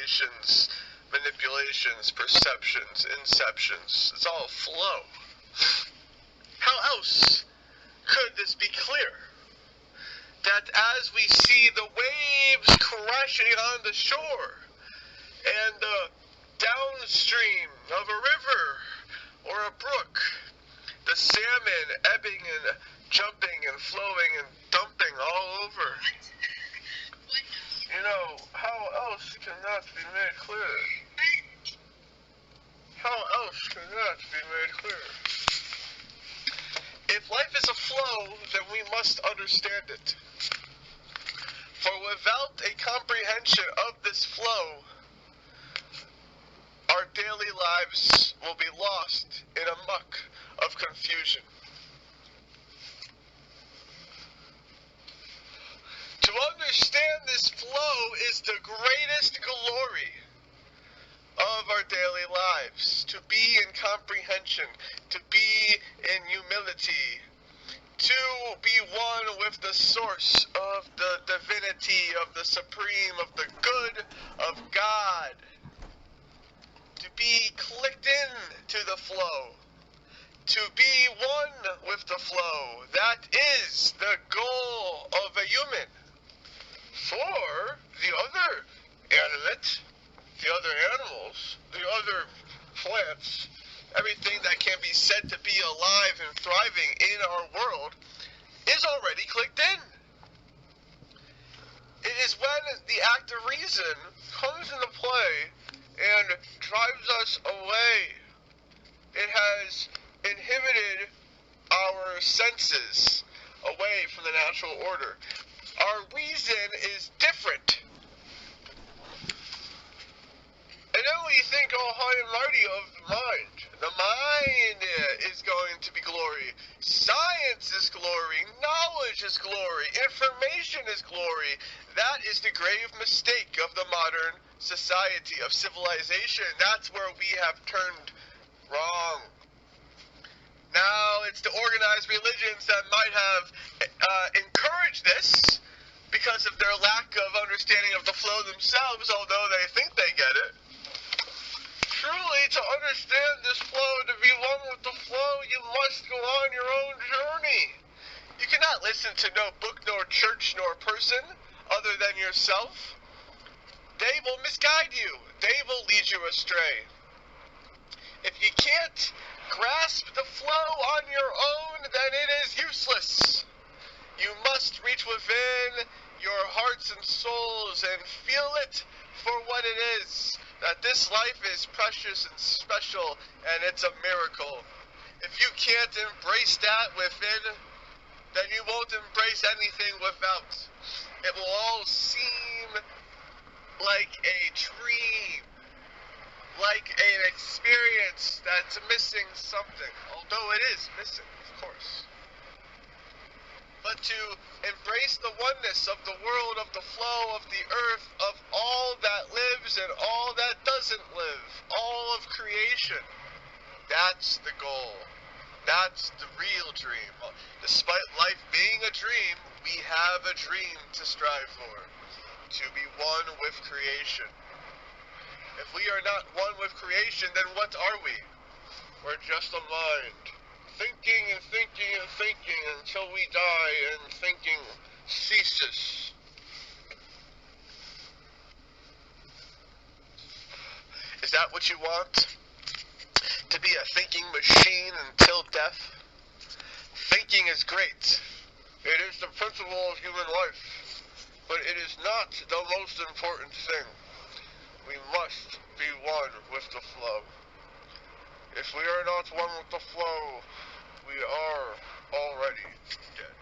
observations, manipulations, perceptions, inceptions. It's all flow. How else could this be clear? That as we see the waves crashing on the shore, and the downstream of a river or a brook, the salmon ebbing and jumping and flowing and dumping all over. You know, how else can that be made clear? How else can that be made clear? If life is a flow, then we must understand it. For without a comprehension of this flow, our daily lives will be lost in a muck of confusion. To understand this flow is the greatest glory of our daily lives. To be in comprehension, to be in humility, to be one with the source of the divinity, of the supreme, of the good of God. To be clicked in to the flow. To be one with the flow. That is the goal of a human. For the other animate, the other animals, the other plants, everything that can be said to be alive and thriving in our world is already clicked in. It is when the act of reason comes into play and drives us away. It has inhibited our senses away from the natural order. Our reason is different. And then we think, oh, high and mighty of the mind. The mind is going to be glory. Science is glory. Knowledge is glory. Information is glory. That is the grave mistake of the modern society, of civilization. That's where we have turned wrong. Now, it's the organized religions that might have encouraged this because of their lack of understanding of the flow themselves, although they think they get it. Truly, to understand this flow, to be one with the flow, you must go on your own journey. You cannot listen to no book, nor church, nor person other than yourself. They will misguide you. They will lead you astray. If you can't grasp the flow on your own, then it is useless. You must reach within your hearts and souls and feel it for what it is. That this life is precious and special, and it's a miracle. If you can't embrace that within, then you won't embrace anything without. It will all seem like a dream, like an experience that's missing something, although it is missing, of course. But to embrace the oneness of the world, of the flow of the earth, of all that lives and all that doesn't live, all of creation, that's the goal. That's the real dream. Despite life being a dream, we have a dream to strive for, to be one with creation. If we are not one with creation, then what are we? We're just a mind. Thinking and thinking and thinking until we die, and thinking ceases. Is that what you want? To be a thinking machine until death? Thinking is great. It is the principle of human life. But it is not the most important thing. We must be one with the flow. If we are not one with the flow, we are already dead.